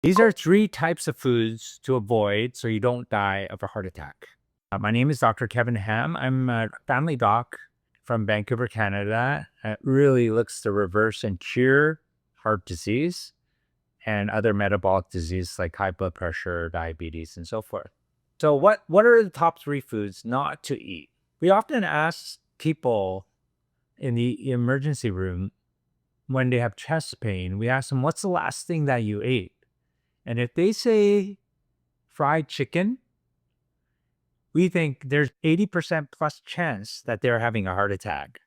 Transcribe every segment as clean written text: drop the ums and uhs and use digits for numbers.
These are 3 types of foods to avoid so you don't die of a heart attack. My name is Dr. Kevin Ham. I'm a family doc from Vancouver, Canada. It really looks to reverse and cure heart disease and other metabolic disease like high blood pressure, diabetes, and so forth. So what are the top 3 foods not to eat? We often ask people in the emergency room when they have chest pain, we ask them, what's the last thing that you ate? And if they say fried chicken, we think there's 80% plus chance that they're having a heart attack.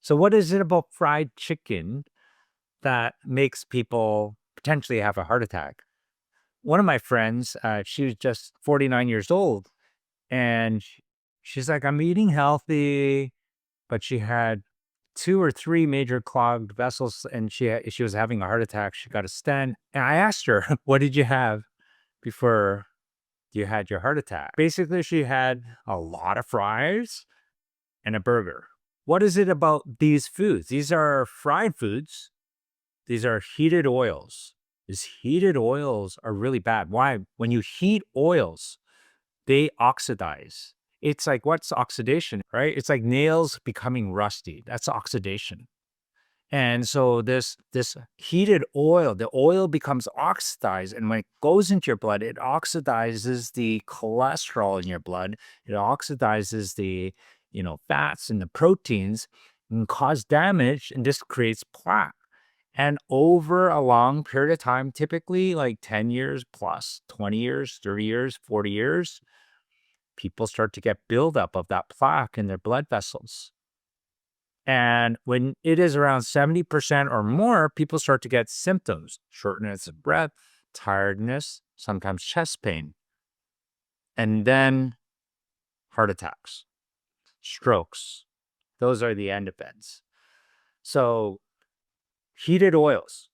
So what is it about fried chicken that makes people potentially have a heart attack? One of my friends, she was just 49 years old, and she's like, I'm eating healthy, but she had 2 or 3 major clogged vessels, and she was having a heart attack. She got a stent, and I asked her, what did you have before you had your heart attack? Basically, she had a lot of fries and a burger. What is it about these foods? These are fried foods. These are heated oils. These heated oils are really bad. Why? When you heat oils, they oxidize. It's like, what's oxidation, right? It's like nails becoming rusty. That's oxidation. And so this heated oil, the oil becomes oxidized, and when it goes into your blood, it oxidizes the cholesterol in your blood. It oxidizes the fats and the proteins and cause damage, and this creates plaque. And over a long period of time, typically like 10 years plus, 20 years, 30 years, 40 years, people start to get buildup of that plaque in their blood vessels. And when it is around 70% or more, people start to get symptoms, shortness of breath, tiredness, sometimes chest pain, and then heart attacks, strokes. Those are the end events. So heated oils.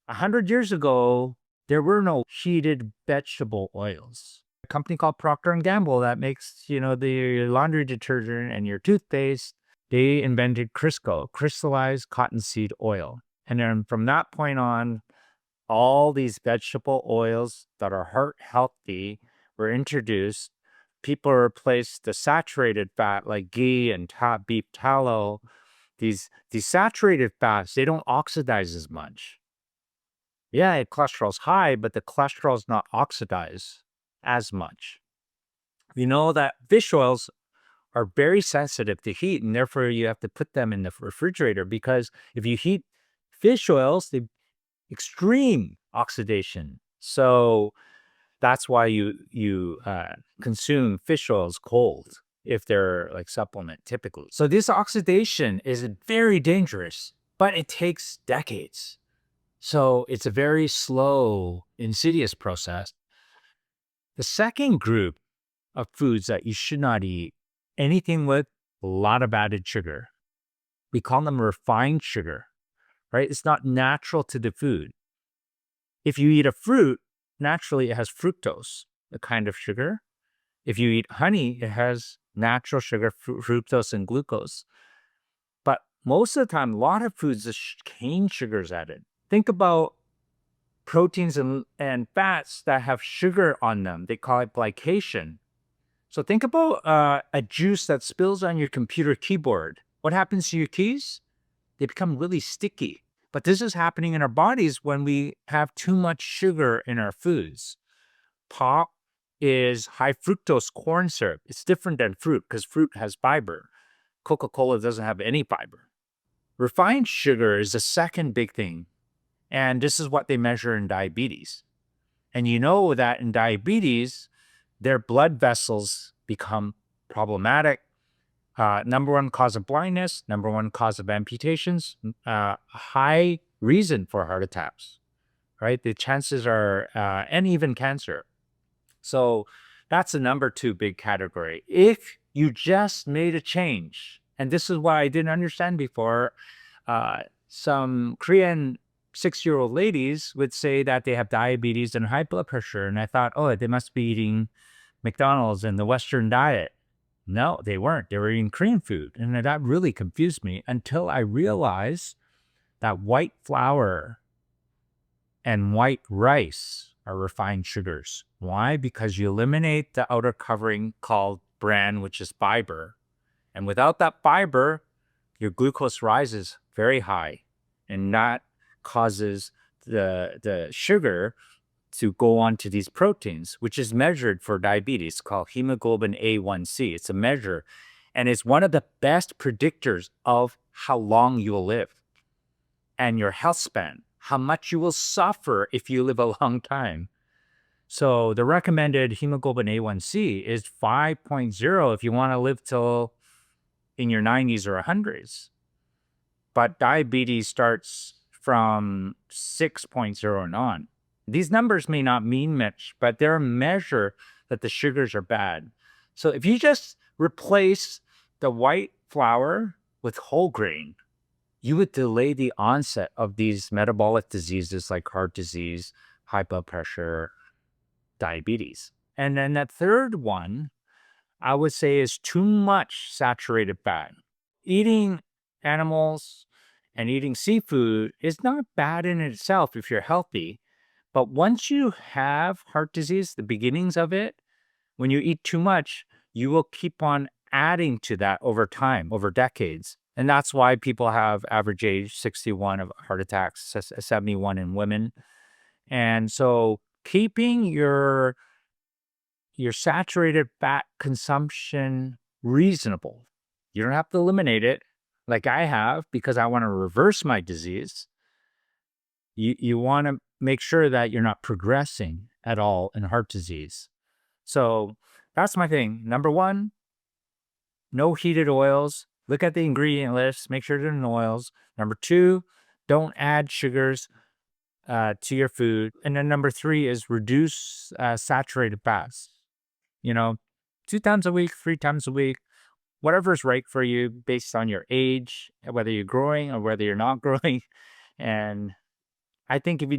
100 years ago, there were no heated vegetable oils. A company called Procter and Gamble that makes, the laundry detergent and your toothpaste, they invented Crisco, crystallized cottonseed oil. And then from that point on, all these vegetable oils that are heart healthy were introduced. People replaced the saturated fat like ghee and beef tallow. These saturated fats, they don't oxidize as much. Yeah, cholesterol's high, but the cholesterol's not oxidized as much. We know that fish oils are very sensitive to heat, and therefore you have to put them in the refrigerator, because if you heat fish oils, they extreme oxidation. So that's why you consume fish oils cold if they're like supplement typically. So this oxidation is very dangerous, but it takes decades. So it's a very slow, insidious process. The second group of foods that you should not eat, anything with a lot of added sugar. We call them refined sugar, right? It's not natural to the food. If you eat a fruit, naturally it has fructose, a kind of sugar. If you eat honey, it has natural sugar, fructose and glucose. But most of the time, a lot of foods, the cane sugar is added. Think about proteins and fats that have sugar on them. They call it glycation. So think about a juice that spills on your computer keyboard. What happens to your keys? They become really sticky. But this is happening in our bodies when we have too much sugar in our foods. Pop is high fructose corn syrup. It's different than fruit because fruit has fiber. Coca-Cola doesn't have any fiber. Refined sugar is the second big thing. And this is what they measure in diabetes. And you know that in diabetes, their blood vessels become problematic. Number one cause of blindness, number one cause of amputations, high reason for heart attacks, right? The chances are, and even cancer. So that's the number 2 big category. If you just made a change, and this is what I didn't understand before, some Korean 6-year-old ladies would say that they have diabetes and high blood pressure. And I thought, oh, they must be eating McDonald's and the Western diet. No, they weren't. They were eating Korean food. And that really confused me until I realized that white flour and white rice are refined sugars. Why? Because you eliminate the outer covering called bran, which is fiber. And without that fiber, your glucose rises very high. And that causes the sugar to go on to these proteins, which is measured for diabetes, called hemoglobin A1C. It's a measure, and it's one of the best predictors of how long you will live and your health span, how much you will suffer if you live a long time. So the recommended hemoglobin A1C is 5.0 if you want to live till in your 90s or 100s. But diabetes starts from 6.0 and on. These numbers may not mean much, but they're a measure that the sugars are bad. So if you just replace the white flour with whole grain, you would delay the onset of these metabolic diseases like heart disease, high blood pressure, diabetes. And then that third one, I would say, is too much saturated fat. Eating animals and eating seafood is not bad in itself if you're healthy. But once you have heart disease, the beginnings of it, when you eat too much, you will keep on adding to that over time, over decades. And that's why people have average age 61 of heart attacks, 71 in women. And so keeping your saturated fat consumption reasonable. You don't have to eliminate it like I have because I want to reverse my disease. You want to make sure that you're not progressing at all in heart disease. So that's my thing. Number one, no heated oils. Look at the ingredient list. Make sure they're in oils. Number two, don't add sugars to your food. And then number three is reduce saturated fats. 2 times a week, 3 times a week, whatever is right for you based on your age, whether you're growing or whether you're not growing. And I think if you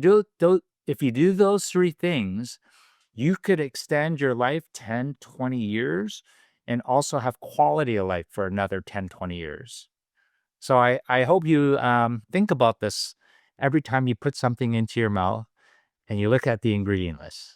do those three things, you could extend your life 10, 20 years and also have quality of life for another 10, 20 years. So I hope you think about this every time you put something into your mouth and you look at the ingredient list.